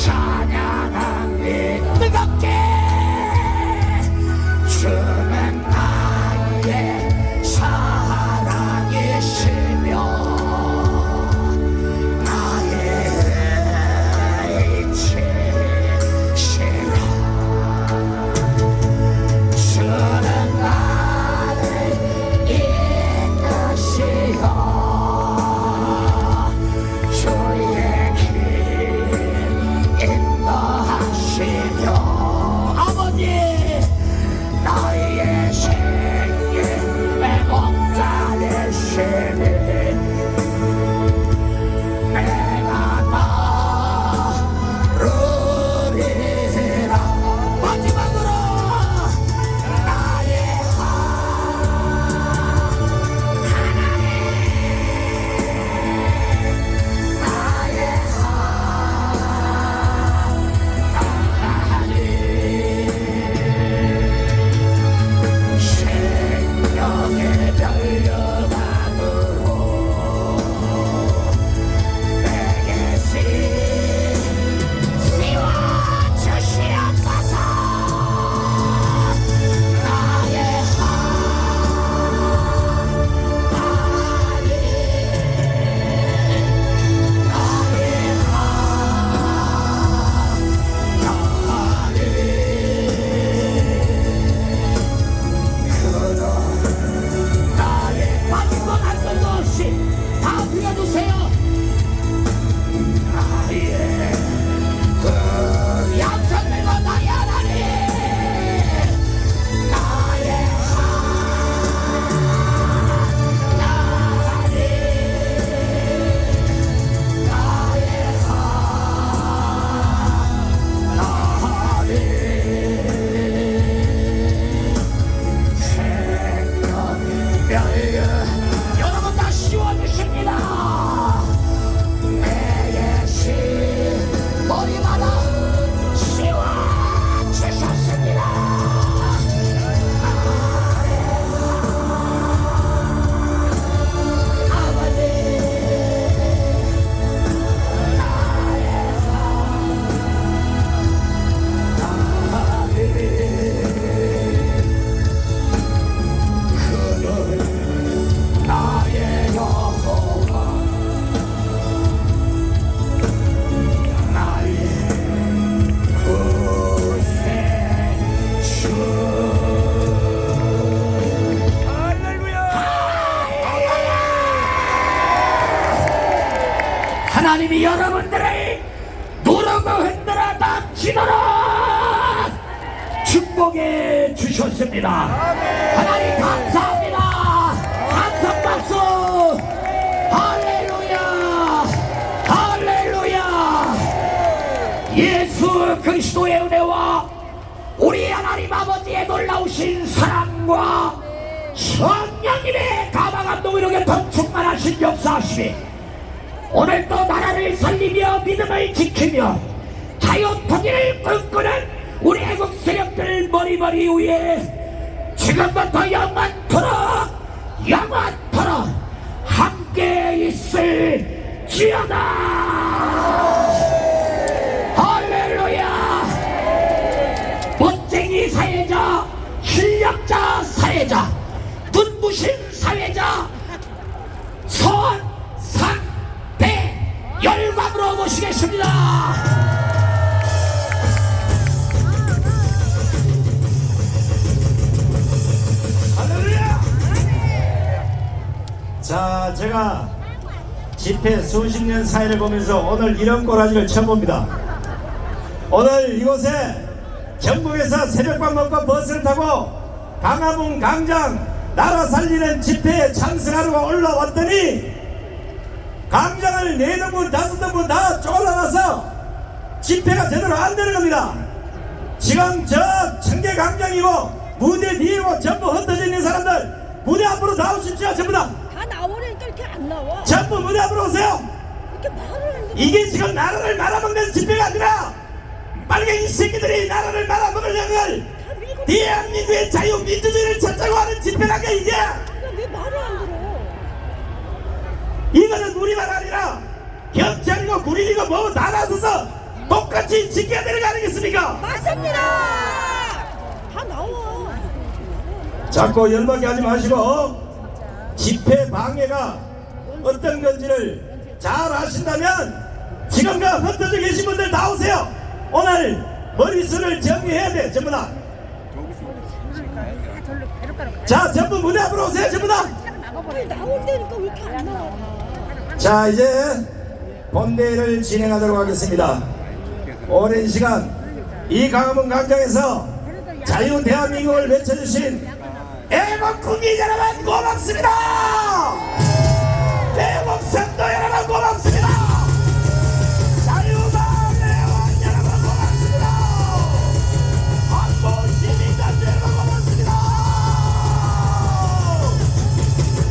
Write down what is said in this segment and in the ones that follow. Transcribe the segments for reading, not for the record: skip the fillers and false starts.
찬양합니다. 뜨겁게 주는 나의 사랑이시며 나의 이치시라. 주는 나를 이끄시어 주의 길 인도하시며 아버지 나의 생명의 목자 되시니 내가 나르리라. 마지막으로 나의 생명의 별려담으로 내게 씌워주시옵소서. 나의 나의 빠진 것 한 건도 없이 다 빌어주세요. 나의 그 양천들과 나의 하나님 나의 하나님 나의 하나님 생명의 여러분 다 씌워주십니다. 내의 시 머리마다 씌워주셨습니다. 아버지 나의 여호와 나의 구세주. 하나님이 여러분들을 누르고 흔들어 닥치도록 축복해 주셨습니다. 하나님 감사합니다. 감사 박수. 할렐루야 할렐루야. 예수 그리스도의 은혜와 우리 하나님 아버지의 놀라우신 사랑과 성령님의 가마감동 이렇게 더 충만하신 역사하심이 오늘도 나라를 살리며 믿음을 지키며 자유 통일을 꿈꾸는 우리 애국 세력들 머리머리 위에 지금부터 영원토록 함께 있을지어다. 할렐루야. 멋쟁이 사회자, 실력자 사회자, 눈부신 사회자 손상대 열광으로 모시겠습니다. 자, 제가 집회 수십 년 사이를 보면서 오늘 이런 꼬라지를 처음 봅니다. 오늘 이곳에 전국에서 새벽밥 먹고 버스를 타고 강화문 광장 나라 살리는 집회에 참석하려고 올라왔더니 광장을 4등분 5등분 다 쪼라가서 집회가 제대로 안 되는 겁니다. 지금 저 청계광장이고 무대 뒤이고 전부 흩어져 있는 사람들 무대 앞으로 나오십시오. 전부 다 나오려니까 이렇게 안 나와. 전부 무대 앞으로 오세요. 이렇게 말을 하는데 이게 지금 나라를 말아먹는 집회가 아니라 빨갱이 새끼들이 나라를 말아먹으려는 걸 대한민국의 자유민주주의를 찾자고 하는 집회란 게 이게. 왜 말을 안 들어? 이거는 우리말 아니라 경찰이고 군인이고 뭐 다 나서서 똑같이 지켜야 되는 거 아니겠습니까? 맞습니다. 다 나와. 자꾸 열받게 하지 마시고 집회 방해가 어떤 건지를 잘 아신다면 지금과 흩어져 계신 분들 다 오세요. 오늘 머리수를 정리해야 돼. 전부 다. 자, 전부 무대 앞으로 오세요. 전부 다. 나온다니까 왜 이렇게 안 나와? 자, 이제 본대회를 진행하도록 하겠습니다. 오랜 시간 이 강화문 광장에서 자유 대한민국을 외쳐주신 애국 국민 여러분 고맙습니다. 애국 선도 여러분 고맙습니다. 자유마을 회원 여러분 고맙습니다. 한국 시민단체 여러분 고맙습니다.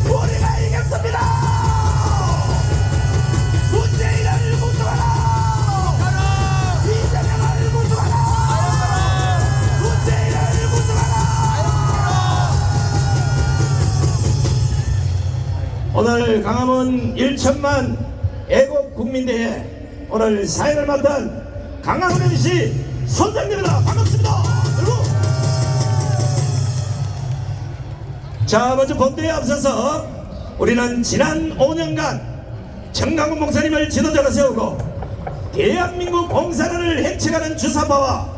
우리가 이겼습니다. 문재인을 무조하라. 이재명을 무조하라. 문재인을 무조하라. 오늘 강화문 1천만 애국 국민대회 오늘 사회를 맡은 강화문 MC 선장님입니다. 반갑습니다. 그리고 자, 먼저 본대에 앞서서 우리는 지난 5년간 정강훈 목사님을 지도자로 세우고 대한민국 공산을 해치가는 주사파와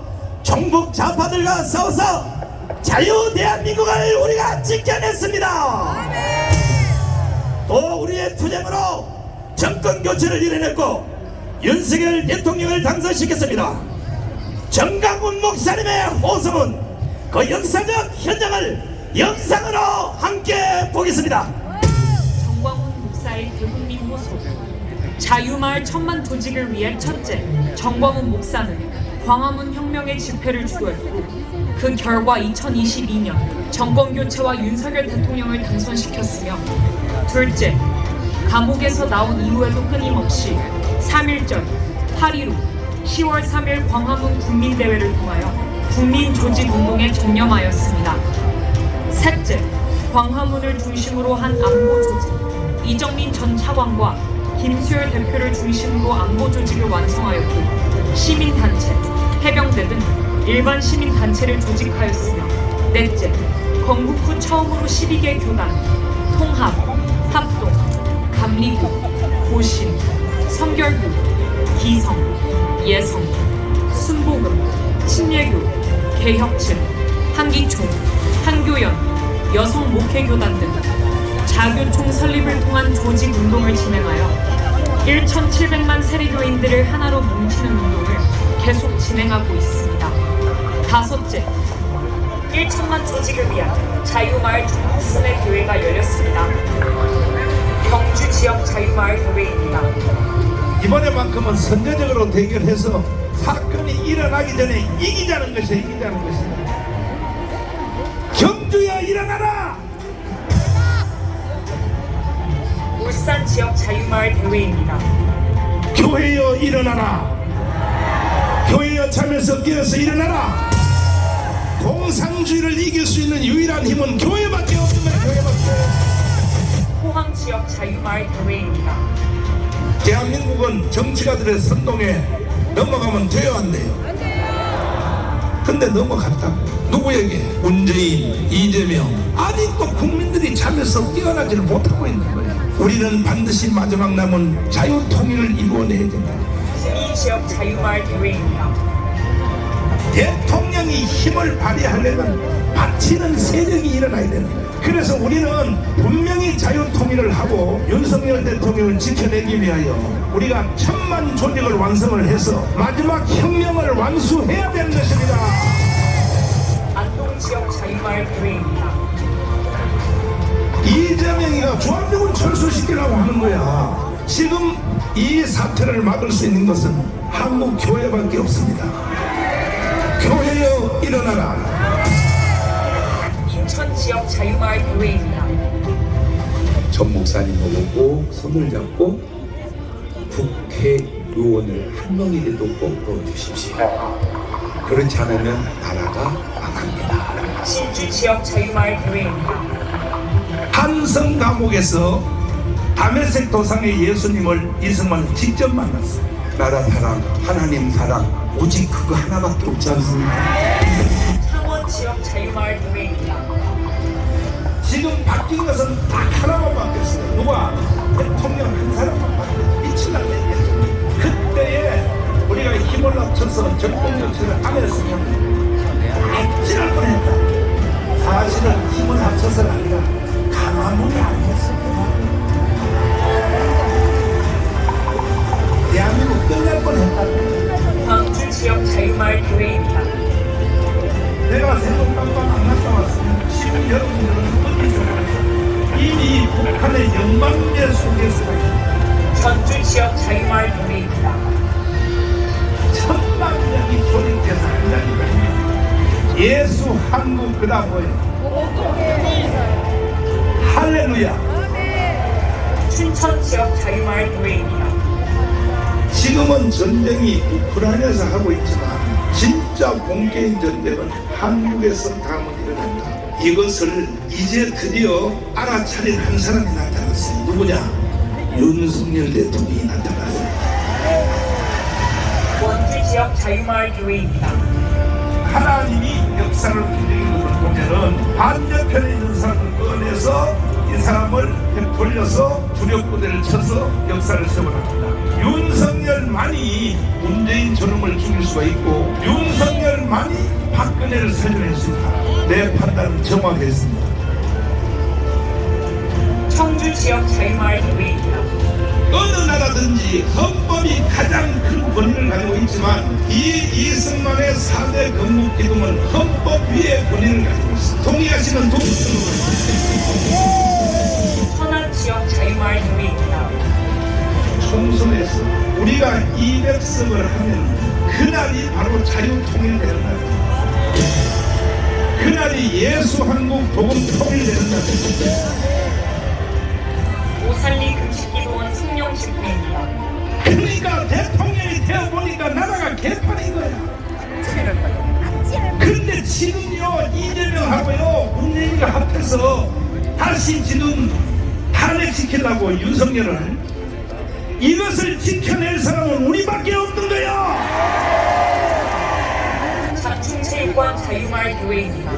종북 좌파들과 싸워서 자유 대한민국을 우리가 지켜냈습니다. 또 우리의 투쟁으로 정권 교체를 이뤄냈고 윤석열 대통령을 당선시켰습니다. 정강훈 목사님의 호소문, 그 역사적 현장을 영상으로 함께 보겠습니다. 정광훈 목사의 대국민 호소. 자유마을 천만 조직을 위해 첫째, 정광훈 목사는 광화문 혁명의 집회를 주도했고 그 결과 2022년 정권교체와 윤석열 대통령을 당선시켰으며 둘째, 감옥에서 나온 이후에도 끊임없이 3.1절, 8.15, 10월 3일 광화문 국민대회를 통하여 국민조직운동에 전념하였습니다. 셋째, 광화문을 중심으로 한 안보조직, 이정민 전 차관과 김수열 대표를 중심으로 안보조직을 완성하였고 시민단체, 해병대 등 일반 시민단체를 조직하였으며 넷째, 건국 후 처음으로 12개 교단, 통합, 합동, 감리교, 고신, 성결교, 기성, 예성, 순복음, 침례교, 개혁층, 한기총, 한교연, 여성 목회교단 등 자교총 설립을 통한 조직 운동을 진행하여 1,700만 세리교인들을 하나로 뭉치는 운동을 계속 진행하고 있습니다. 다섯째, 1천만 조직을 위한 자유마을 중국순회 교회가 열렸습니다. 경주 지역 자유마을 교회입니다. 이번에만큼은 선제적으로 대결해서 사건이 일어나기 전에 이기자는 것이야. 이기자는 것이야. 경주야 일어나라. 울산 지역 자유마을 교회입니다. 교회여 일어나라. 교회여 잠에서 깨어서 일어나라. 공산주의를 이길 수 있는 유일한 힘은 교회밖에 없습니다. 교회밖에. 포항 지역 자유마을 교회입니다. 대한민국은 정치가들의 선동에 넘어가면 돼요, 안 돼요? 근데 넘어갔다. 누구에게? 문재인, 이재명. 아직도 국민들이 잠에서 깨어나지를 못하고 있는 거예요. 우리는 반드시 마지막 남은 자유통일을 이루어내야 된다. 구미 지역 자유마을 교회입니다. 대통령이 힘을 발휘하려면 바치는 세력이 일어나야 되는 거예요. 그래서 우리는 분명히 자유통일을 하고 윤석열 대통령을 지켜내기 위하여 우리가 1,000만 조직을 완성을 해서 마지막 혁명을 완수해야 되는 것입니다. 안동 지역 자유마을 교회입니다. 이재명이가 조합력을 철수시키려고 하는 거야. 지금 이 사태를 막을 수 있는 것은 한국 교회밖에 없습니다. 교회여 일어나라. 인천 지역 자유마을 교회입니다. 전 목사님을 보고 손을 잡고 국회의원을 한 명이라도 꼭 넣어주십시오. 그렇지 않으면 나라가 망합니다. 신주 지역 자유마을 교회입니다. 한성 감옥에서 담에색 도상의 예수님을 이승만은 직접 만났어요. 나라 사랑, 하나님 사랑, 오직 그거 하나밖에 없지 않습니까? 창원 지역 자유마을 교회입니다. 지금 바뀐 것은 딱 하나만 바뀌었어요. 누가? 대통령 한 사람만 바뀌었어요. 미친다는 얘기죠. 그때에 우리가 힘을 합쳐서 정권 정치를 안 했으면 아찔할 뻔했다. 사실은 힘을 합쳐서가 아니라 강화문이 아니었습니다. 대한민국 끝날 뻔했다. 광주 지역 자유마을 교회입니다. 내가 새벽깜방 안 갔다 왔으면 지금 여러분들은 어디서 이미 북한의 영방제 속에서 전주 지역 자유마을 교회입니다. 천만 명이 조직돼서 한다니까요. 예수 한국 그다음 뭐예요? 할렐루야. 춘천 지역 자유마을 교회입니다. 지금은 전쟁이 우크라이나에서 하고 있지만 진짜 본격적인 전쟁은 한국에서 다음은 일어난다. 이것을 이제 드디어 알아차린 한 사람이 나타났어요. 누구냐? 윤석열 대통령이 나타났어요. 원주 지역 자유마을 교회입니다. 하나님이 역사를 움직이는 것을 보면은 반대편에 있는 사람을 꺼내서 이 사람을 돌려서 주력부대를 쳐서 역사를 세워납니다. 윤석열만이 문재인 저놈을 죽일 수가 있고 윤석열만이 박근혜를 살려낼 수 있다. 내 판단은 정확했습니다. 청주 지역 자유마을 교회입니다. 어느 나라든지 헌법이 가장 큰 권위를 가지고 있지만 이 이승만의 4대 건국기금은 헌법 위에 권위를 가지고 있습니다. 동의하시는 동의하시는 천안 지역 자유마을 교회입니다. 총선에서 우리가 200석을 하면 그날이 바로 자유통일되는 날입니다. 그날이 예수 한국 복음 통일되는 날입니다. 오살리 금식기도원 승용 집회입니다. 그러니까 대통령이 되어보니까 나라가 개판인 거야. 그런데 지금요 이재명하고요 문재인이가 합해서 다시 지금 탄핵시키려고 윤석열을 이것을 지켜낼 사람은 우리밖에 없는 거야. 장충체육관 자유마을 교회입니다.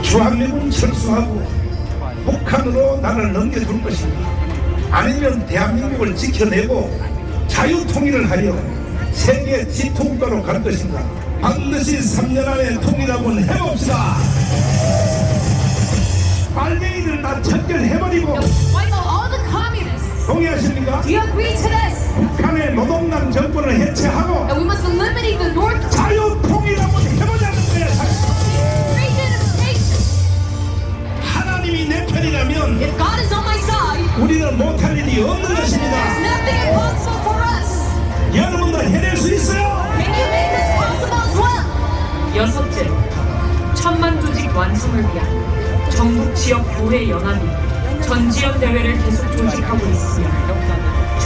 주한미군 철수하고 북한으로 나를 넘겨줄 것인가 아니면 대한민국을 지켜내고 자유통일을 하여 세계 지도국가로 갈 것인가. 반드시 3년 안에 통일하면 해봅시다. 빨갱이들 다 척결해버리고. Wipe out all the communists. 동의하십니까? Do you agree to this? 북한의 노동당 정권을 해체하고 And we must eliminate the North 자유통일하면 해보자는 거야. Korean nation. 하나님이 내 편이라면 If God is on my side, 우리는 못할 일이 없는 there's 것입니다. nothing impossible for us. 여러분도 해낼 수 있어요. Can you make this possible as well? 여섯째, 천만 조직 완성을 위한 전국 지역 교회 연합이 전지연 대회를 계속 조직하고 있으며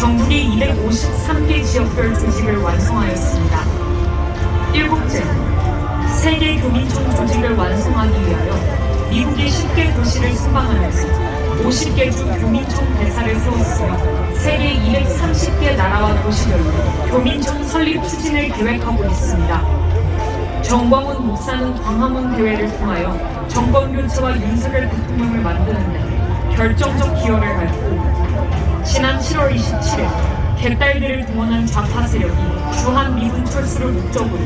전국의 253개 지역별 조직을 완성하였습니다. 일곱째, 세계 교민총 조직을 완성하기 위하여 미국의 10개 도시를 수방하면서 50개 주 교민총 대사를 세웠으며 세계 230개 나라와 도시별로 교민총 설립 추진을 계획하고 있습니다. 정광훈 목사는 광화문 대회를 통하여 정권 교체와 윤석열 대통령을 만드는데 결정적 기여를 하였고 지난 7월 27일 개딸들을 동원한 좌파 세력이 주한미군 철수를 목적으로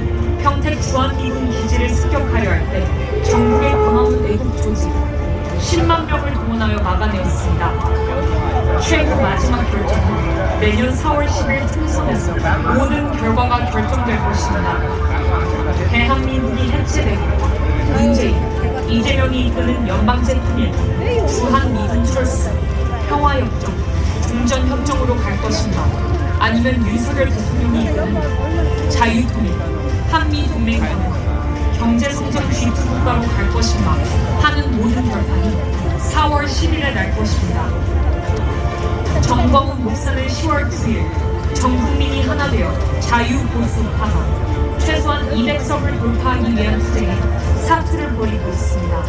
평택 주한미군 기지를 습격하려 할 때 전국의 광화문 애국 조직 10만 명을 동원하여 막아내었습니다. 최후 마지막 결정은 내년 4월 10일 총선에서 모든 결과가 결정될 것입니다. 대한민국이 해체되고 문재인, 이재명이 이끄는 연방제 통일, 주한미군 철수, 평화협정, 종전협정으로 갈 것인가 아니면 윤석열 대통령이 이끄는 자유통일, 한미동맹 경제성장 G2 국가로 갈 것인가 하는 모든 결판이 4월 10일에 날 것입니다. 정광훈 목사는 10월 9일 전 국민이 하나 되어 자유보수파가 최소한 200석을 돌파하기 위한 투쟁에 사투를 벌이고 있습니다.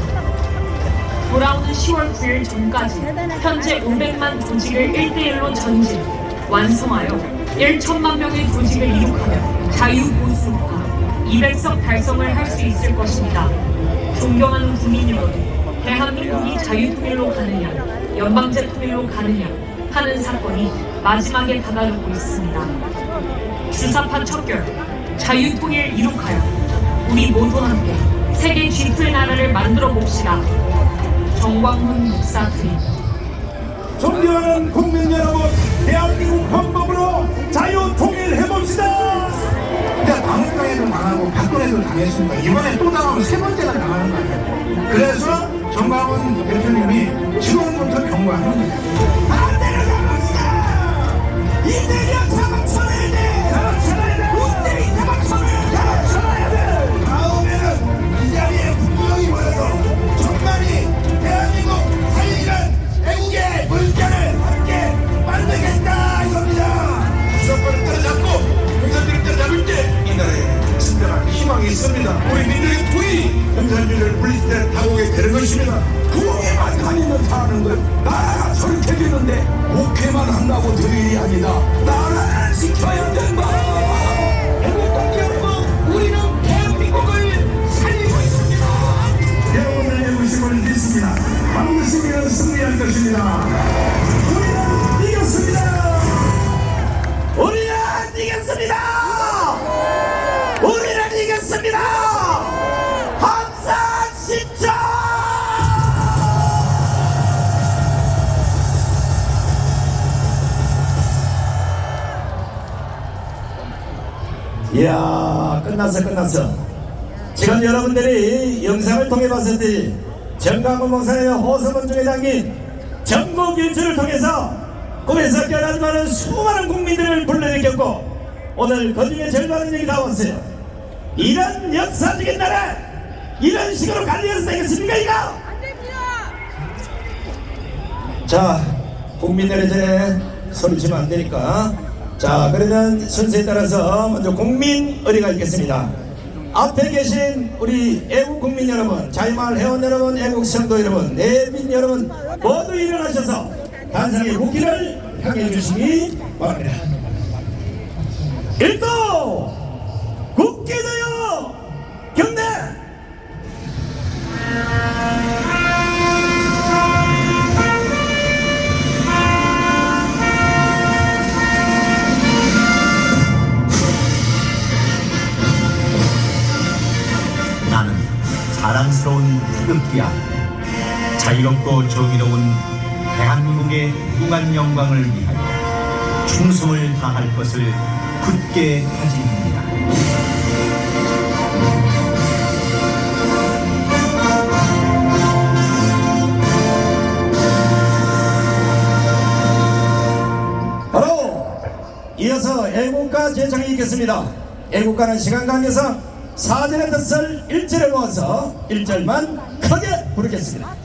돌아오는 10월 9일 전까지 현재 500만 조직을 1대1로 전진, 완성하여 1천만 명의 조직을 이룩하며 자유보수파 200석 달성을 할 수 있을 것입니다. 존경하는 국민 여러분, 대한민국이 자유통일로 가느냐, 연방제 통일로 가느냐 하는 사건이 마지막에 다가오고 있습니다. 주사파 척결, 자유통일 이룩하여 우리 모두 함께 세계 G2의 나라를 만들어 봅시다. 정광훈 목사 드림. 존경하는 국민 여러분, 대한민국 헌법으로 자유 통일해봅시다. 그러니까 방울강에도 당하고 박근혜도 당했습니다. 이번에 또 당하면 세 번째나 당하는 거 아니에요. 그래서 정광훈 대표님이 지금부터 경고하는 거예요. 반대로 나갑시다. 이재명 잡아쳐야 돼. 잡아쳐야 돼. 문재인 잡아쳐야 돼. 다음에는 이 자리에 분명히 모여서 정말이 대한민국 살리는 애국의 물결을 함께 만들겠다 이겁니다. 수도권을 때려잡고 공산주의를 때려잡을 때 이 나라에 진정한 희망이 있습니다. 우리 민족의 부위 공산주의를 물리칠 때 다오게 되는 것입니다. 구멍에만 다니면 사는 것. 나라가 저렇게 되는데 목회만 한다고 될 일이 아니다. 나라를 지켜야 된다. 애국국 여러분, 우리는 대한민국을 살리고 있습니다. 여러분의 애국심을 믿습니다. 반드시 우리는 승리할 것입니다. 우리는 이겼습니다. 우리는 이겼습니다. 우리는 이겼습니다. 항상 진짜. 이야, 끝났어. 지금 여러분들이 영상을 통해 봤을 때 정광훈 목사의 호소문 중에 담긴 전국 일주를 통해서 꿈에서 깨어나지 않은 수많은 국민들을 불러일으켰고 오늘 그중에 절반은 여기 나왔어요. 이런 역사적인 나라 이런 식으로 갈려서 되겠습니까 이거? 자, 국민들의 전에 소리치면 안 되니까. 자, 그러면 순서에 따라서 먼저 국민 어디가 있겠습니다. 앞에 계신 우리 애국 국민 여러분, 자유마을 회원 여러분, 애국 성도 여러분, 내빈 여러분 모두 일어나셔서 단상의 국기를 향해 주시기 바랍니다. 일도 국기도요 경례. 나는 자랑스러운 태극기야. 자유롭고 정의로운 대한민국의 무궁한 영광을 위하여 충성을 다할 것을 굳게 다짐합니다. 바로 이어서 애국가 제창이 있겠습니다. 애국가는 시간 관계상 사전의 뜻을 1절에 모아서 1절만 크게 부르겠습니다.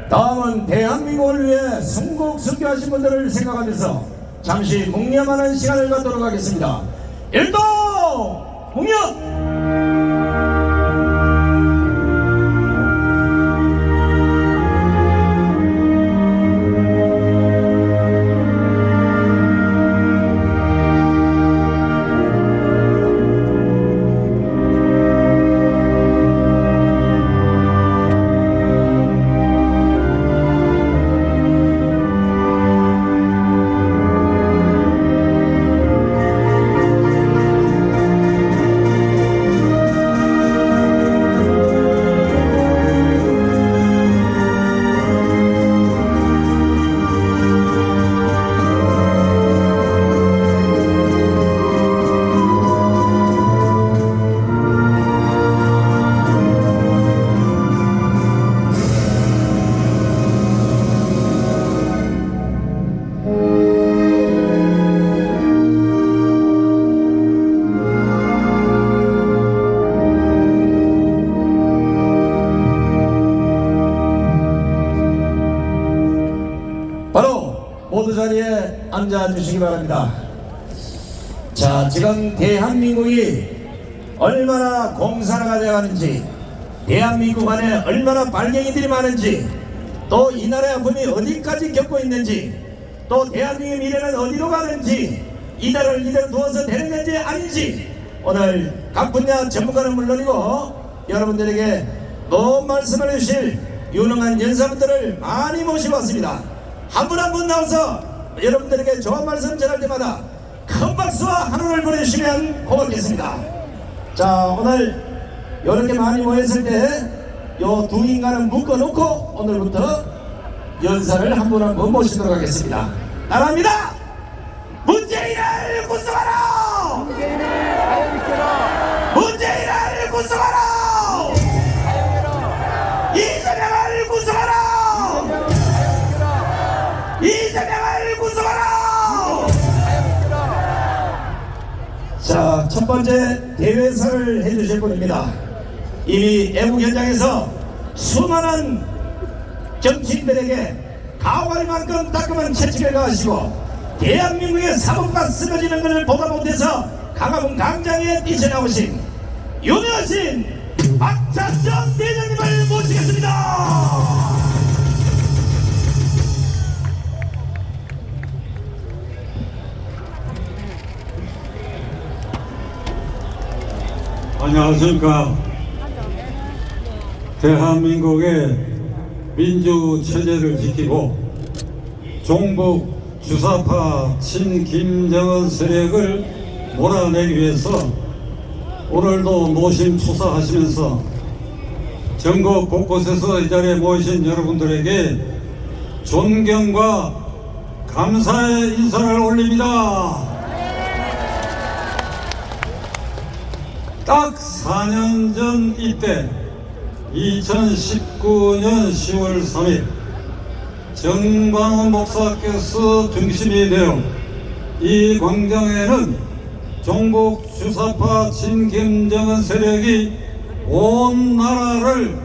다음은 대한민국을 위해 순국순교하신 분들을 생각하면서 잠시 묵념하는 시간을 갖도록 하겠습니다. 일동 묵념. 모두 자리에 앉아주시기 바랍니다. 자, 지금 대한민국이 얼마나 공산화가 되어가는지, 대한민국 안에 얼마나 발갱이들이 많은지, 또 이 나라의 아픔이 어디까지 겪고 있는지, 또 대한민국의 미래는 어디로 가는지, 이 나라를 이대로 두어서 되는 건지 아닌지, 오늘 각 분야 전문가는 물론이고 여러분들에게 또 말씀을 해주실 유능한 연사분들을 많이 모셔왔습니다. 한 분 한 분 나와서 여러분들에게 좋은 말씀 전할 때마다 큰 박수와 환호를 보내주시면 고맙겠습니다. 자, 오늘 이렇게 많이 모였을 때 요 두 인간은 묶어놓고 오늘부터 연사를 한 분 한 분 모시도록 하겠습니다. 따라합니다. 문재인을 구성하라! 문재인을 구성하라! 이재명을 구성하라! 이재명을 구성하라! 자, 첫 번째 대회사를 해주실 분입니다. 이미 애국 현장에서 수많은 정치인들에게 가오갈만큼 따끔한 채찍을 가하시고 대한민국의 사법과 쓰러지는 것을 보다 못해서 강화문 광장에 뛰쳐나오신 유명하신 박찬정 대장님을 모시겠습니다. 안녕하십니까. 대한민국의 민주체제를 지키고 종북 주사파 친김정은 세력을 몰아내기 위해서 오늘도 노심초사하시면서 전국 곳곳에서 이 자리에 모이신 여러분들에게 존경과 감사의 인사를 올립니다. 딱 4년 전 이때 2019년 10월 3일 정광훈 목사께서 중심이 되어 이 광장에는 종북 주사파 친김정은 세력이 온 나라를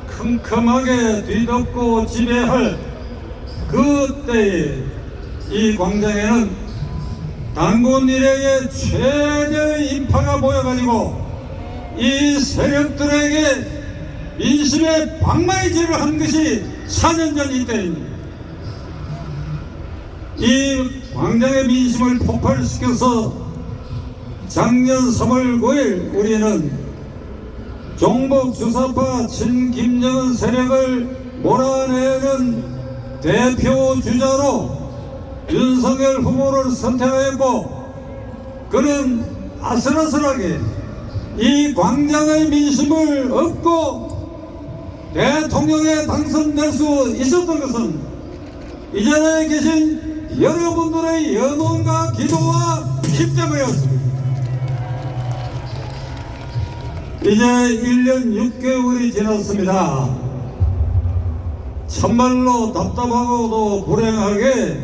큼큼하게 뒤덮고 지배할 그때에 이 광장에는 단군 이래의 최대의 인파가 모여가지고 이 세력들에게 민심의 방망이질을 한 것이 4년 전 이때입니다. 이 광장의 민심을 폭발시켜서 작년 3월 9일 우리는 종북 주사파 친김정은 세력을 몰아내는 대표 주자로 윤석열 후보를 선택하였고, 그는 아슬아슬하게 이 광장의 민심을 얻고 대통령에 당선될 수 있었던 것은 이 자리에 계신 여러분들의 연원과 기도와 힘 때문이었습니다. 이제 1년 6개월이 지났습니다. 참말로 답답하고도 불행하게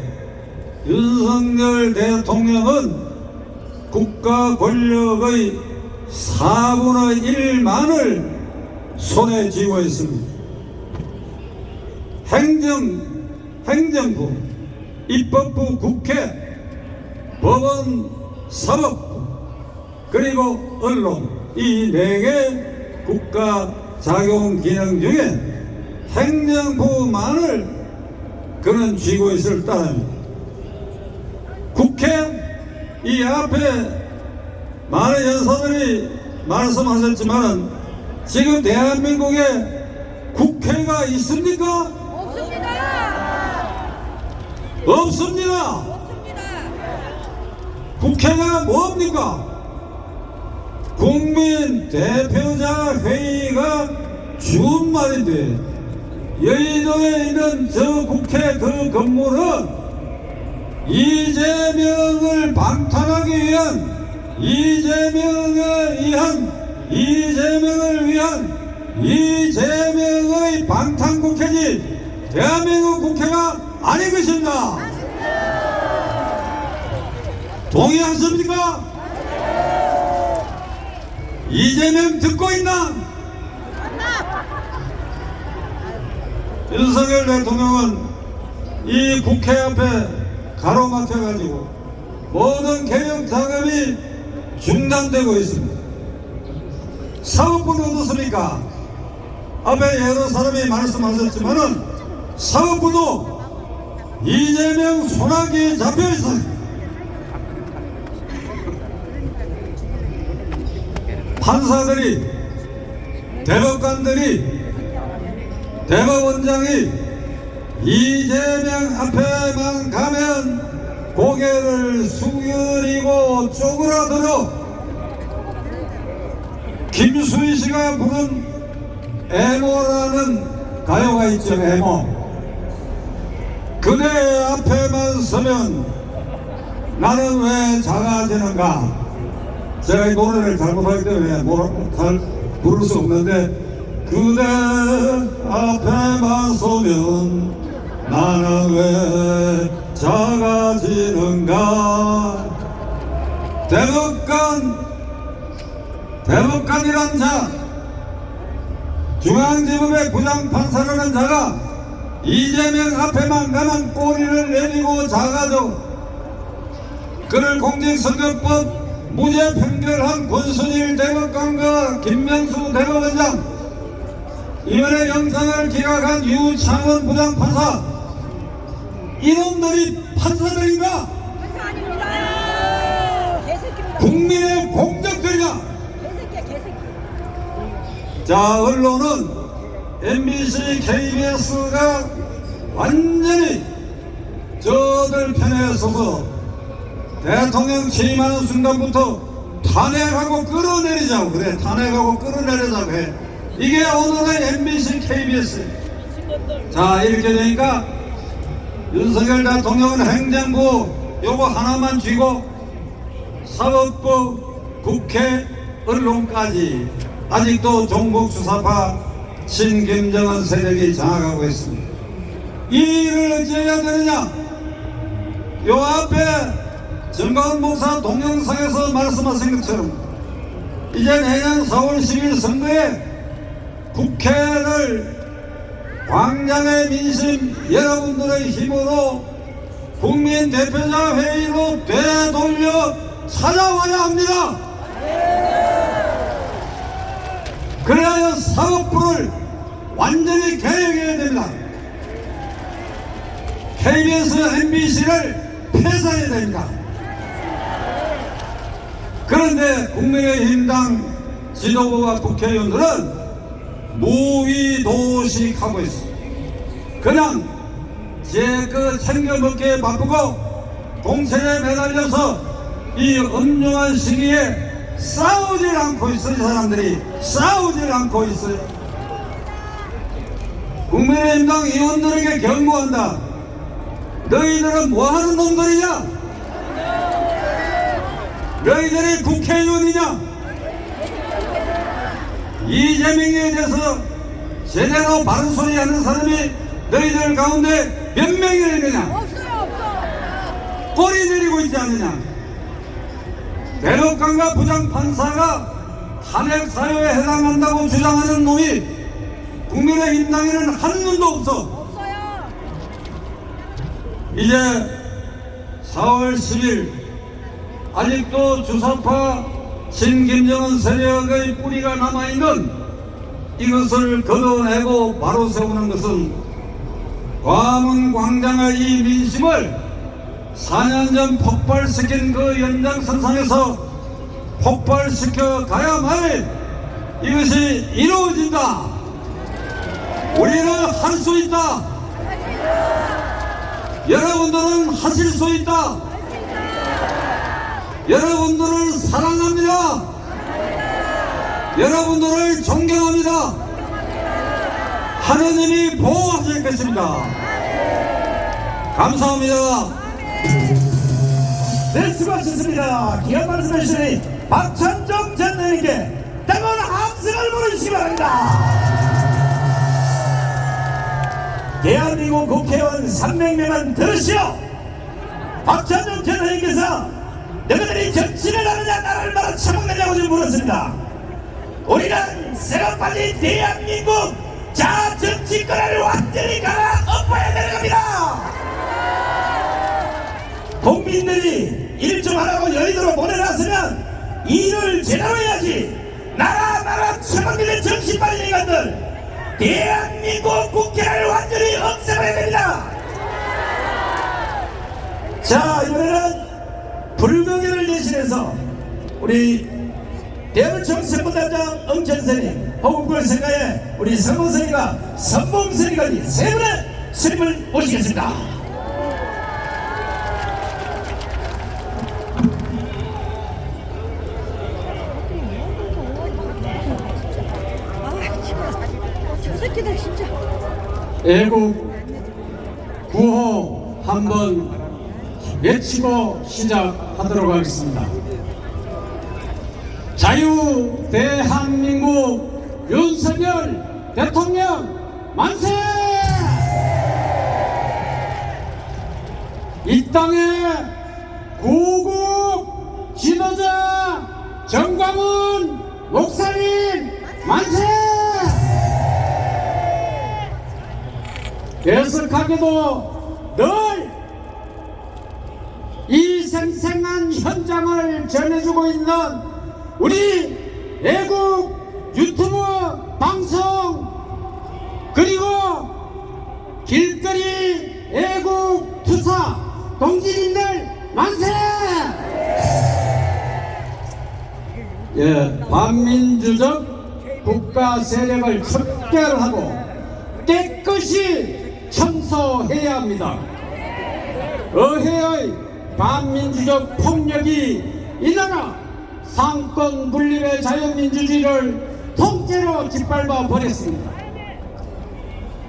윤석열 대통령은 국가 권력의 4분의 1만을 손에 쥐고 있습니다. 행정부, 입법부, 국회, 법원, 사법부, 그리고 언론, 이 4개 국가 작용 기능 중에 행정부만을 그는 쥐고 있을 따름입니다. 국회, 이 앞에 많은 연사들이 말씀하셨지만 지금 대한민국에 국회가 있습니까? 없습니다. 국회가 뭡니까? 국민 대표자 회의가 준 말인데, 여의도에 있는 저 국회 그 건물은 이재명을 방탄하기 위한, 이재명을 위한 이재명의 방탄국회지 대한민국 국회가 아닌 것입니다. 동의하십니까? 이재명 듣고 있나? 윤석열 대통령은 이 국회 앞에 가로막혀가지고 모든 개혁 작업이 중단되고 있습니다. 사업부는 어떻습니까? 앞에 여러 사람이 말씀하셨지만은 사업부도 이재명 손아귀에 잡혀 있습니다. 판사들이, 대법관들이, 대법원장이 이재명 앞에만 가면 고개를 숙여리고 쪼그라들어 김수희 씨가 부른 애모라는 가요가 있죠. 애모. 그대 앞에만 서면 나는 왜 작아지는가. 제가 이 노래를 잘못하기 때문에 잘 부를 수 없는데, 그대 앞에만 서면 나는 왜 작아지는가. 대법관이란 자, 중앙지법의 부장판사라는 자가 이재명 앞에만 가면 꼬리를 내리고 작아져. 그를 공직선거법 무죄 판결한 권순일 대법관과 김명수 대법원장, 이번에 영상을 기각한 유창원 부장판사, 이놈들이 판사들인가? 국민의 공적들이냐? 자, 언론은 MBC, KBS가 완전히 저들 편에 서서 대통령 취임하는 순간부터 탄핵하고 끌어내리자고 그래. 탄핵하고 끌어내리자고 해. 이게 오늘의 MBC, KBS. 자, 이렇게 되니까 윤석열 대통령은 행정부 요거 하나만 쥐고 사법부, 국회, 언론까지 아직도 종북수사파 신김정은 세력이 장악하고 있습니다. 이 일을 어찌해야 되느냐? 요 앞에 정가은 목사 동영상에서 말씀하신 것처럼 이제 내년 4월 10일 선거에 국회를 광장의 민심 여러분들의 힘으로 국민 대표자 회의로 되돌려 찾아와야 합니다. 그래야 사법부를 완전히 개혁해야 됩니다. KBS, MBC를 폐쇄해야 됩니다. 그런데 국민의힘당 지도부와 국회의원들은 무위도식하고 있습니다. 그냥 제 챙겨 먹기에 바쁘고 공세에 매달려서 이 엄중한 시기에 싸우질 않고 있어요. 사람들이 싸우질 않고 있어요. 국민의힘당 의원들에게 경고한다. 너희들은 뭐하는 놈들이냐? 너희들이 국회의원이냐? 이재명에 대해서 제대로 바른 소리 하는 사람이 너희들 가운데 몇 명이나 있느냐? 없어. 꼬리 내리고 있지 않느냐? 대법관과 부장판사가 탄핵 사유에 해당한다고 주장하는 놈이 국민의힘당에는 한 놈도 없어. 이제 4월 10일 아직도 주사파 신김정은 세력의 뿌리가 남아있는 이것을 걷어내고 바로 세우는 것은 광화문 광장의 이 민심을 4년 전 폭발시킨 그 연장선상에서 폭발시켜 가야만 이것이 이루어진다. 우리는 할 수 있다. 여러분들은 하실 수 있다. 여러분들을 사랑합니다. 여러분들을 존경합니다. 하느님이 보호하실 것입니다. 감사합니다. 네, 수고하셨습니다. 귀한 말씀 해주시니 박찬종 전 의원님께 뜨거운 함성을 보내주시기 바랍니다. 대한민국 국회의원 300명은 들으시오. 박찬종 전 의원님께서 너희들이 정치를 하느냐 나라를 말아 처먹느냐고 좀 물었습니다. 우리는 새로빨리 대한민국 정치권을 완전히 갈아 엎어야 되는 겁니다. 국민들이 일 좀 하라고 여의도로 보내놨으면 일을 제대로 해야지. 나라 처먹는 정신 빠진 인간들, 대한민국 국회를 완전히 없애버려야 됩니다. 자, 이번에는 불경기를 대신해서 우리 대구청 선거단장 엄천선님, 호국골 생가의 우리 성봉선이가 선봉선이까지 세 분의 스님을 모시겠습니다. 저 새끼들 진짜. 애국 구호 한번 외치고 시작하도록 하겠습니다. 자유 대한민국 윤석열 대통령 만세! 이 땅의 구국 지도자 정광훈 목사님 만세! 애석하게도 늘 이 생생한 현장을 전해주고 있는 우리 애국 유튜브 방송, 그리고 길거리 애국 투사 동지님들 만세! 예, 반민주적 국가 세력을 척결하고 깨끗이 청소해야 합니다. 어해의 반민주적 폭력이 이 나라 상권 분립의 자유민주주의를 통째로 짓밟아 버렸습니다.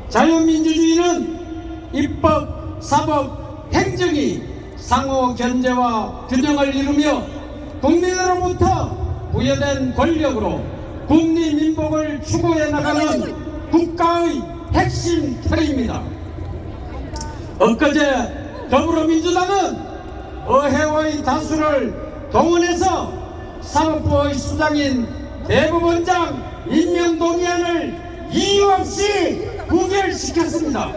자유민주주의는 입법, 사법, 행정이 상호 견제와 균형을 이루며 국민으로부터 부여된 권력으로 국리민복을 추구해 나가는 국가의 핵심 틀입니다. 엊그제 더불어민주당은 어해의 다수를 동원해서 사법부의 수장인 대법원장 임명동의안을 이유 없이 부결시켰습니다.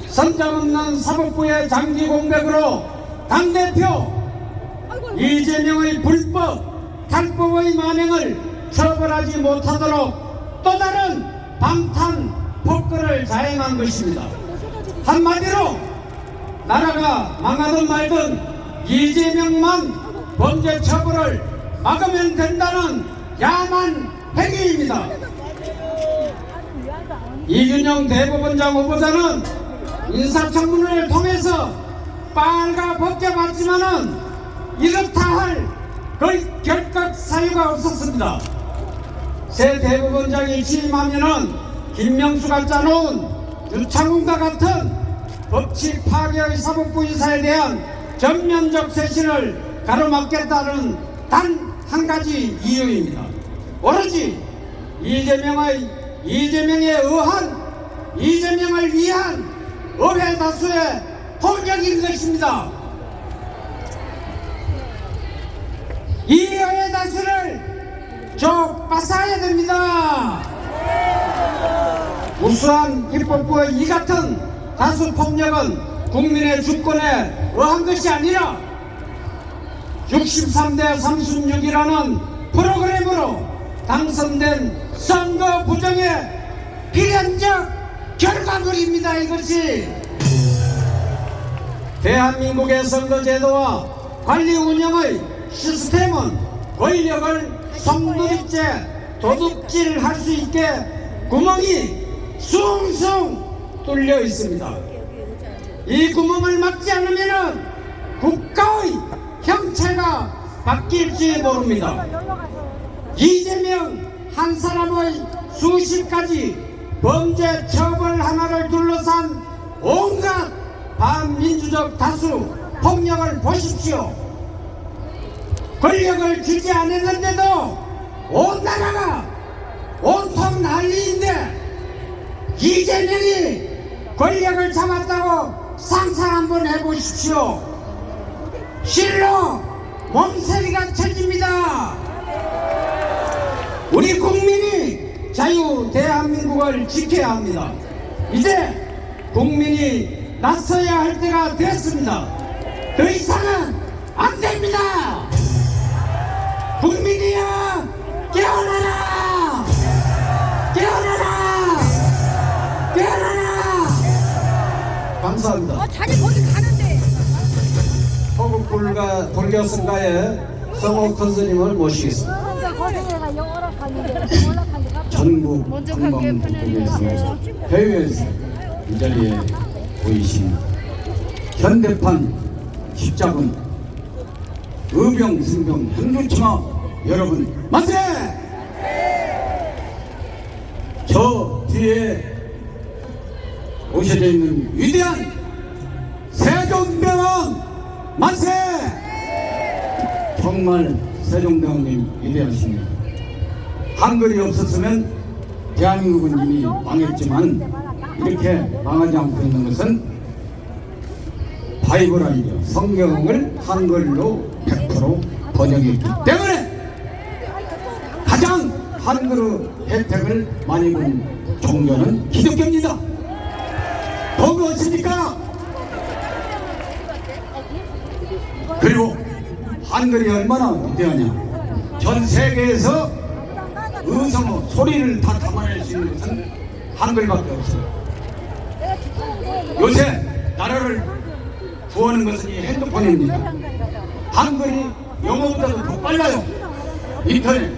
선장 없는 사법부의 장기 공백으로 당대표 이재명의 불법, 탈법의 만행을 처벌하지 못하도록 또 다른 방탄 폭거를 자행한 것입니다. 한마디로 나라가 망하든 말든 이재명만 범죄 처벌을 막으면 된다는 야만 행위입니다. 이균영 대법원장 후보자는 인사청문회를 통해서 빨가벗겨봤지만은 이렇다 할 결격 사유가 없었습니다. 새 대법원장이 취임하면은 김명수가 짜놓은 유창훈과 같은 법치 파괴의 사법부 인사에 대한 전면적 쇄신을 가로막겠다는 단 한 가지 이유입니다. 오로지 이재명에 의한, 이재명을 위한 의회 다수의 폭력인 것입니다. 이 의회 다수를 좁아사야 됩니다. 우수한 입법부의 이 같은 다수 폭력은 국민의 주권에 의한 것이 아니라 63대 36이라는 프로그램으로 당선된 선거 부정의 필연적 결과물입니다. 이것이 대한민국의 선거제도와 관리 운영의 시스템은 권력을 송두리째 도둑질할 수 있게 구멍이 숭숭 뚫려 있습니다. 이 구멍을 막지 않으면 국가의 형체가 바뀔지 모릅니다. 이재명 한 사람의 수십 가지 범죄 처벌 하나를 둘러싼 온갖 반민주적 다수 폭력을 보십시오. 권력을 주지 않았는데도 온 나라가 온통 난리인데 이재명이 권력을 잡았다고 상상 한번 해보십시오. 실로 몸서리가 쳐집니다. 우리 국민이 자유 대한민국을 지켜야 합니다. 이제 국민이 나서야 할 때가 됐습니다. 더 이상은 안 됩니다. 국민이야 깨어나라. 깨어나라. 깨어나라. 감사합니다. 자기 거기 가는데. 허국 불교승가의 성옥헌 스님을 모시겠습니다. 거기가 영어로 가는데 전국 관광국에서 해외에서 이 자리에 보이신 현대판 십자군 의병 승병 행주치마 여러분 만세! 저 뒤에 오셔져 있는 위대한 세종대왕 만세! 정말 세종대왕님 위대하십니다. 한글이 없었으면 대한민국은 이미 망했지만 이렇게 망하지 않고 있는 것은 바이블 아니죠. 성경을 한글로 100% 번역했기 때문에 가장 한글의 혜택을 많이 본 종교는 기독교입니다. 더 무엇입니까? 그리고 한글이 얼마나 위대하냐. 전 세계에서 의성어 소리를 다 담아낼 수 있는 것은 한글밖에 없어요. 요새 나라를 구하는 것은 이 핸드폰입니다. 한글이 영어보다도 더 빨라요. 인터넷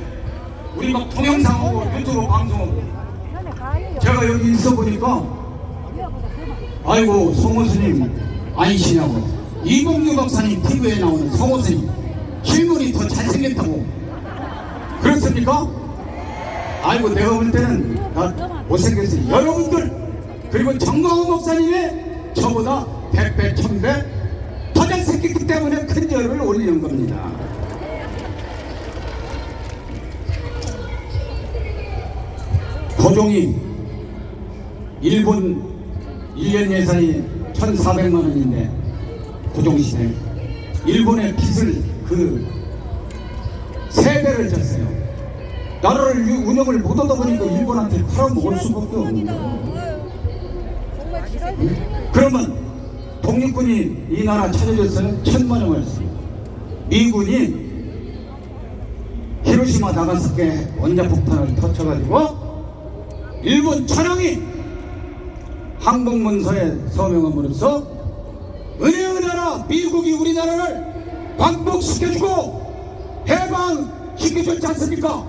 우리 막 동영상하고 유튜브 방송하고 제가 여기 있어 보니까 아이고 성호스님 아니시냐고 이봉규 박사님 TV에 나오는 성호스님 실물이 더 잘생겼다고 그렇습니까? 아이고 내가 볼 때는 다 못생겼어요. 여러분들 그리고 정광훈 목사님이 저보다 100배 1000배 더 잘생겼기 때문에 큰 절을 올리는 겁니다. 고종이 일본 1년 예산이 1,400만 원인데 고종시대 일본의 빚을 그 3배를 졌어요. 나라를 운영을 못 하다 보니까 일본한테 팔아먹을 수밖에 없는 거예요. 그러면 독립군이 이 나라 찾아줬어요. 1000만 원을 했어요. 미군이 히로시마 나가사키 원자폭탄을 터쳐가지고 일본 천황이 항복문서에 서명함으로써 은혜의 나라 미국이 우리나라를 광복시켜주고 해방시켜줬지 않습니까?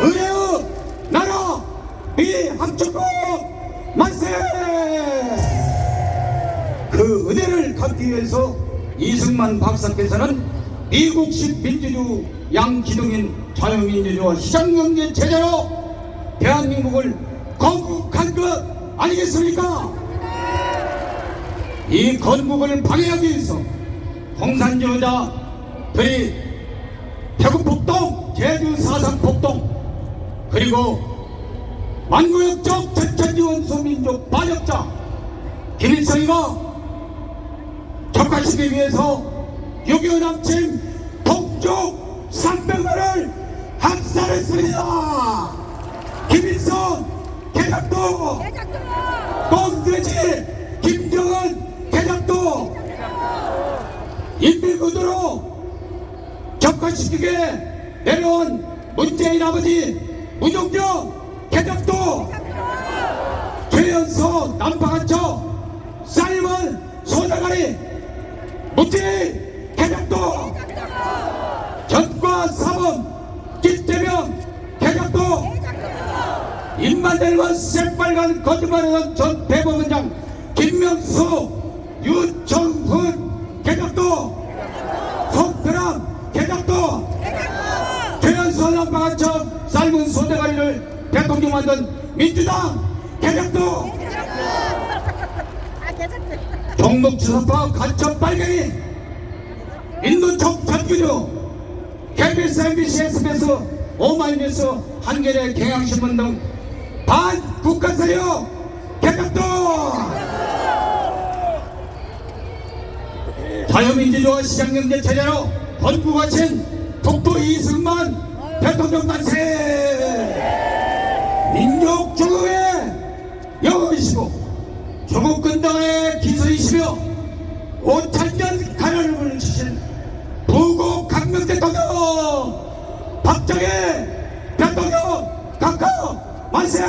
은혜의 나라 미합중국 만세! 그 은혜를 갚기 위해서 이승만 박사께서는 미국식 민주주의 양기동인 자유민주주의와 시장경제 체제로 대한민국을 건국한 것 아니겠습니까? 이 건국을 방해하기 위해서 공산주의자들이 태국폭동, 제주 4.3 폭동 그리고 만구역적 전천지원수 민족 반역자 김일성이가 적화시키기 위해서 6.25 남침 동족 300만을 학살했습니다. 김일성 개작도 똥돼지 김정은 개작도 인민군으로 적화시키게 내려온 문재인 아버지 무종정 개작도 최연소 난방한처 삶은 소나가리 문재인 개작도 전과 사범 김대명 개작도 입만들과 새빨간 거짓말하던 전 대법원장 김명수 유청훈 개작도 송편함 개작도 최연소 난방한처 삶은 소나가리를 대통령 만든 민주당 개작도 종목주사파 간첩 빨갱이 인도적 전규주 KBS, MBC, SBS, 오마이뉴스, 한겨레, 경향신문 등 반국가세력 개혁도 자유민주주의와 시장경제 체제로 건국하신 독도 이승만 대통령 만세! 민족 조국의 영웅이시고 조국 근당의 기술이시며 5,000년 가련을 주신 부국 강명 대통령 박정희 대통령 각하 만세!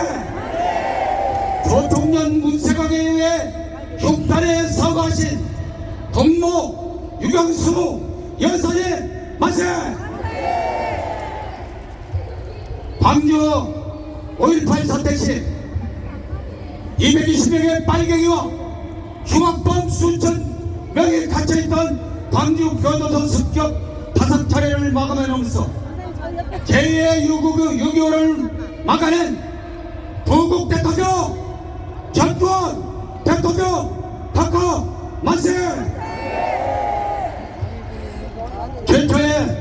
조총련 문세광에 의해 흉탄에 사과하신 동무 유경수 여사님 만세! 광주 5.18 사태 시 220명의 빨갱이와 흉악범 수천 명이 갇혀있던 광주 교도소 습격 5차례를 마감해놓으면서 제2의 6.25를 막아낸 부국 대통령 전두환 대통령 각하 만세! 최초의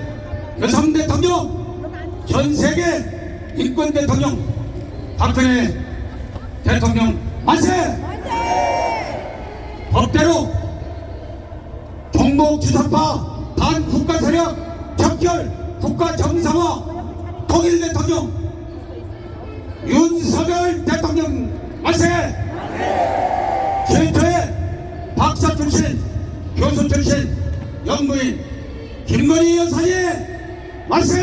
여성 대통령 전세계 인권 대통령 박근혜 대통령 만세! 법대로 종목 주사파 반국가 세력 적결 국가 정상화 통일 대통령 윤석열 대통령 만세! 최초의 박사 출신 교수 출신 영부인 김건희 여사님 만세!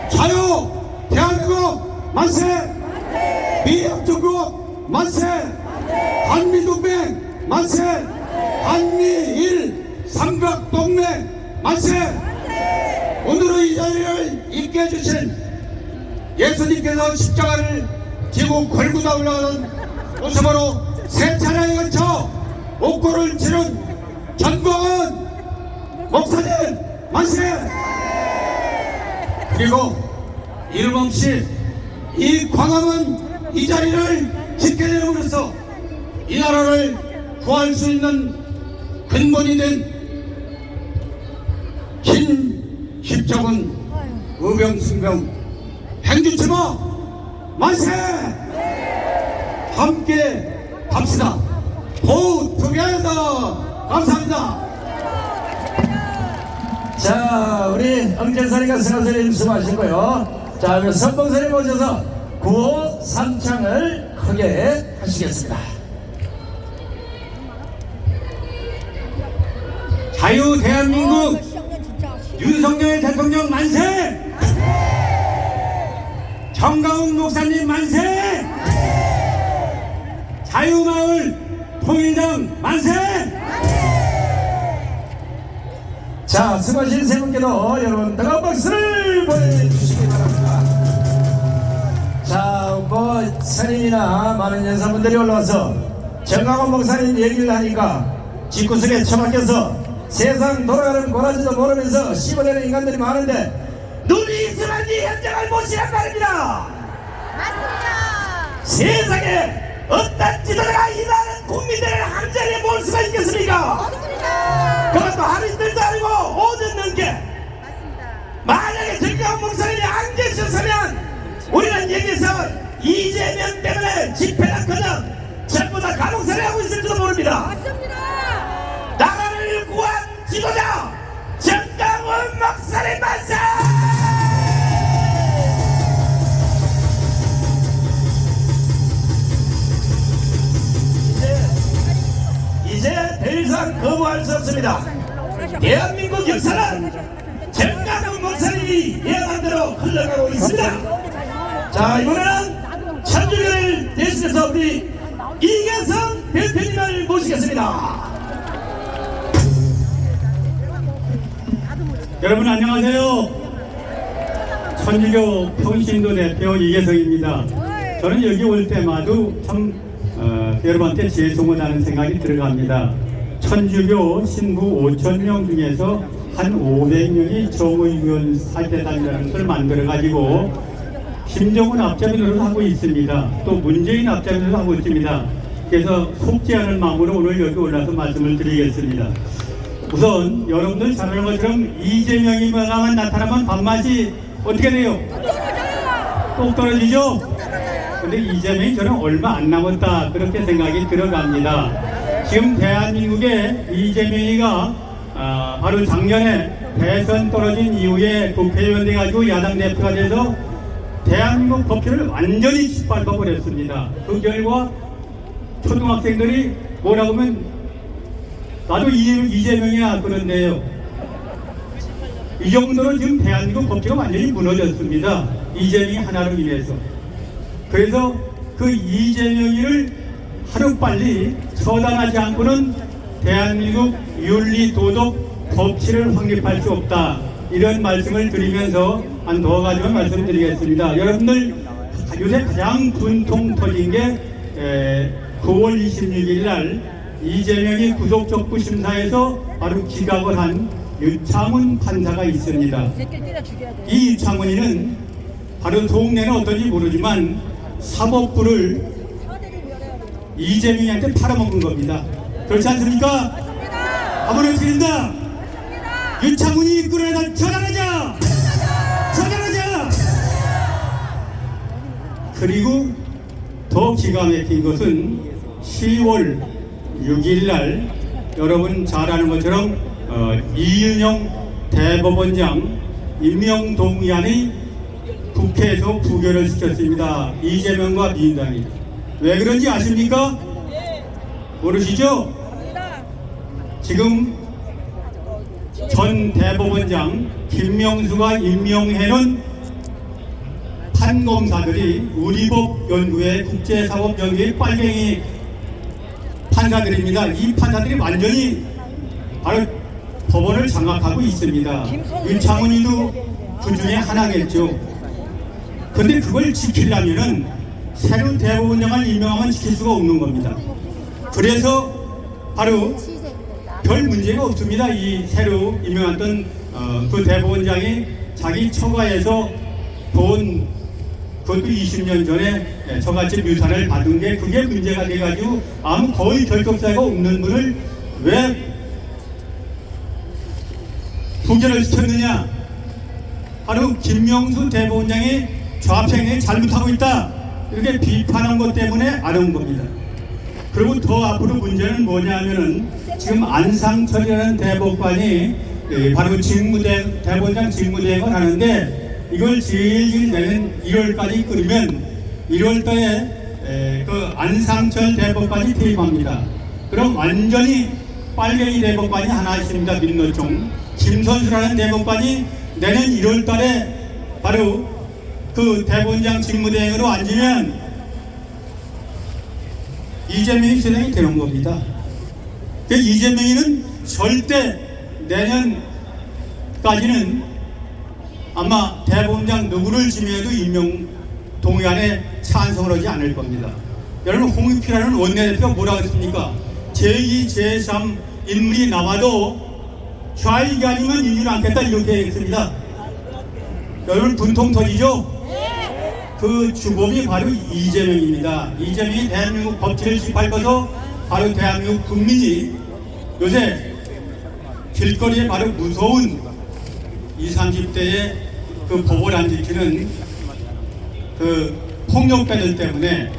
자유 대한민국 만세! 미협중국 만세! 한미동맹 만세! 한미일 삼각동맹 만세! 오늘의 이 자리를 있게 해주신 예수님께서 십자가를 지고 걸고다 올라가는 모습으로 세 차례에 걸쳐 옥고를 치른 전광훈 목사님 만세! 그리고 이름 없이 이 광화문 이 자리를 지켜내므로써 이 나라를 구할 수 있는 근본이 된 김십정은 의병승병 행주치마 만세! 함께 갑시다. 호투게더 감사합니다. 자, 우리 엄재선이가 승하선님 수고하시고요. 자, 그럼 선봉선님 모셔서 구호 삼창을 크게 하시겠습니다. 자유 대한민국 윤석열 대통령 만세! 정가훈 목사님 만세! 자유마을 통일당 만세! 자, 수고하신 세 분께도 여러분 뜨거운 박수를 보내주시기 바랍니다. 자, 뭐 선임이나 많은 연사분들이 올라와서 정강원 목사님 얘기를 하니까 집구석에 처박혀서 세상 돌아가는 고라지도 모르면서 씹어대는 인간들이 많은데 눈이 있으면 이 현장을 보시란 말입니다. 맞습니다. 세상에 어떤 지도자가 이 나라 국민들을 한 자리에 모을 수가 있겠습니까? 그것도 하루 이틀도 아니고 5년 넘게. 만약에 정강원 목사님이 안 계셨으면 우리는 여기서 이재명 때문에 집회나 전부 다 감옥살이 하고 있을지도 모릅니다. 나라를 구한 지도자 정강원 목사님 만세! 이제 더 이상 거부할 수 없습니다. 대한민국 역사는 정강원 목사님이 예언한 대로 흘러가고 있습니다. 자, 이번에는 천주교를 대신해서 우리 이계성 대표님을 모시겠습니다. 여러분 안녕하세요. 천주교 평신도 대표 이계성입니다. 저는 여기 올 때마다 참 여러분한테 죄송하다는 생각이 들어갑니다. 천주교 신부 5,000명 중에서 한 500명이 정의위원 사제단이라는 것을 만들어가지고 김정은 앞잡이를 하고 있습니다. 또 문재인 앞잡이를 하고 있습니다. 그래서 속지 않은 마음으로 오늘 여기 올라서 말씀을 드리겠습니다. 우선 여러분들 잘 아는 것처럼 이재명이만 나타나면 밥맛이 어떻게 돼요? 똑 떨어지죠? 근데 이재명이 저는 얼마 안 남았다 그렇게 생각이 들어갑니다. 지금 대한민국의 이재명이가 바로 작년에 대선 떨어진 이후에 국회의원 돼가지고 야당 대표가 돼서 대한민국 법규를 완전히 짓밟아버렸습니다. 그 결과 초등학생들이 뭐라고 하면 나도 이재명이야 그런데요. 이 정도로 지금 대한민국 법치가 완전히 무너졌습니다. 이재명이 하나로 인해서. 그래서 그 이재명이를 하루빨리 처단하지 않고는 대한민국 윤리, 도덕, 법치를 확립할 수 없다. 이런 말씀을 드리면서 한 두 가지만 말씀드리겠습니다. 여러분들 요새 가장 분통 터진 게 9월 26일 날 이재명이 구속적부 심사에서 바로 기각을 한 유창훈 판사가 있습니다. 이 유창훈이는 바로 속내는 어떤지 모르지만 사법부를 이재명이한테 팔아먹은 겁니다. 그렇지 않습니까? 한번 해주신다. 유창훈이 이끌어내다 처단하자! 처단하자! 그리고 더 기가 막힌 것은 10월 6일 날 여러분 잘 아는 것처럼 이은영 대법원장 임명동의안이 국회에서 부결을 시켰습니다. 이재명과 민주당이. 왜 그런지 아십니까? 모르시죠? 지금 전 대법원장 김명수가 임명해놓은 판검사들이 우리법 연구회, 국제사법연구회 빨갱이 판사들입니다. 이 판사들이 완전히 바로 법원을 장악하고 있습니다. 유창훈이도 그 중에 하나겠죠. 근데 그걸 지키려면은 새로운 대법원장을 임명하면 지킬 수가 없는 겁니다. 그래서 바로 별 문제가 없습니다. 이 새로 임명했던 그 대법원장이 자기 처가에서 본 그것도 20년 전에 저같이 묘사를 받은 게 그게 문제가 돼가지고 아무 거의 결격사가 없는 분을 왜 부결을 시켰느냐? 바로 김명수 대법원장이 좌편에 잘못하고 있다 이렇게 비판한 것 때문에 알아온 겁니다. 그리고 더 앞으로 문제는 뭐냐면은 지금 안상철이라는 대법관이 바로 대법원장 직무대행을 하는데 이걸 제일 내년 1월까지 끌으면 1월달에 그 안상철 대법관이 퇴임합니다. 그럼 완전히 빨갱이 대법관이 하나 있습니다. 민노총 김선수라는 대법관이 내년 1월달에 바로 그 대법원장 직무대행으로 앉으면 이재명이 진행이 되는 겁니다. 이재명이는 절대 내년까지는 아마 대법원장 누구를 지명해도 임명 동의안에 찬성을 하지 않을 겁니다. 여러분 홍익필이라는 원내대표가 뭐라고 했습니까? 제2, 제3 인물이 나와도 좌익이 아니면 인율 않겠다 이렇게 했습니다. 여러분 분통 터지죠? 그 주범이 바로 이재명입니다. 이재명이 대한민국 법치를 짓밟아서 바로 대한민국 국민이 요새 길거리에 바로 무서운 20, 30대의 그 법을 안 지키는 그 폭력배들 때문에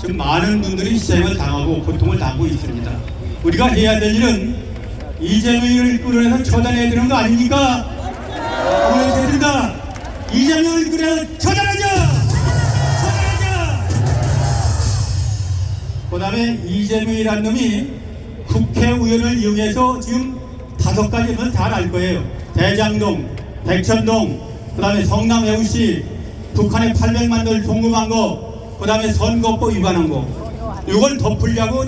지금 많은 분들이 희생을 당하고 고통을 당하고 있습니다. 우리가 해야 될 일은 이재명을 끌어내서 처단해야 되는 거 아닙니까? 그렇습니다. 이재명을 끌어내서 처단하자! 처단하자! 그 다음에 이재명이라는 놈이 국회의원을 이용해서 지금 5가지는 잘 알 거예요. 대장동, 백천동, 그 다음에 성남 해우시, 북한에 800만 dol을 송금한 거, 그 다음에 선거법 위반한 거, 이걸 덮으려고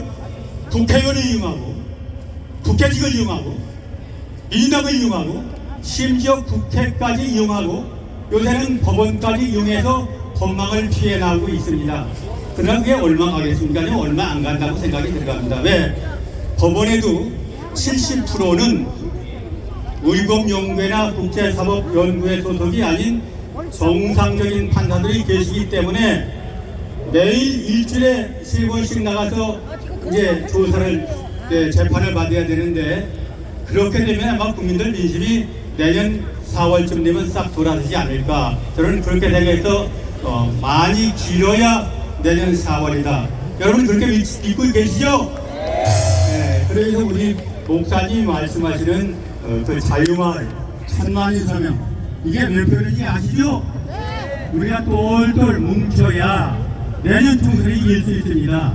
국회의원을 이용하고, 국회직을 이용하고, 민주당을 이용하고, 심지어 국회까지 이용하고, 요새는 법원까지 이용해서 법망을 피해 나오고 있습니다. 그러나 그게 얼마 가겠습니까? 얼마 안 간다고 생각이 들어갑니다. 왜? 법원에도 70%는 의법연구회나 국제사법연구회 소속이 아닌 정상적인 판사들이 계시기 때문에 매일 일주일에 3번씩 나가서 이제 조사를 재판을 받아야 되는데 그렇게 되면 아마 국민들 민심이 내년 4월쯤 되면 싹 돌아서지 않을까. 저는 그렇게 생각해서 많이 길어야 내년 4월이다. 여러분 그렇게 믿고 계시죠? 네. 그래서 우리 목사님이 말씀하시는 그 자유마을 천만인 서명 이게 몇 표인지 아시죠? 우리가 똘똘 뭉쳐야 내년 총선을 이길 수 있습니다.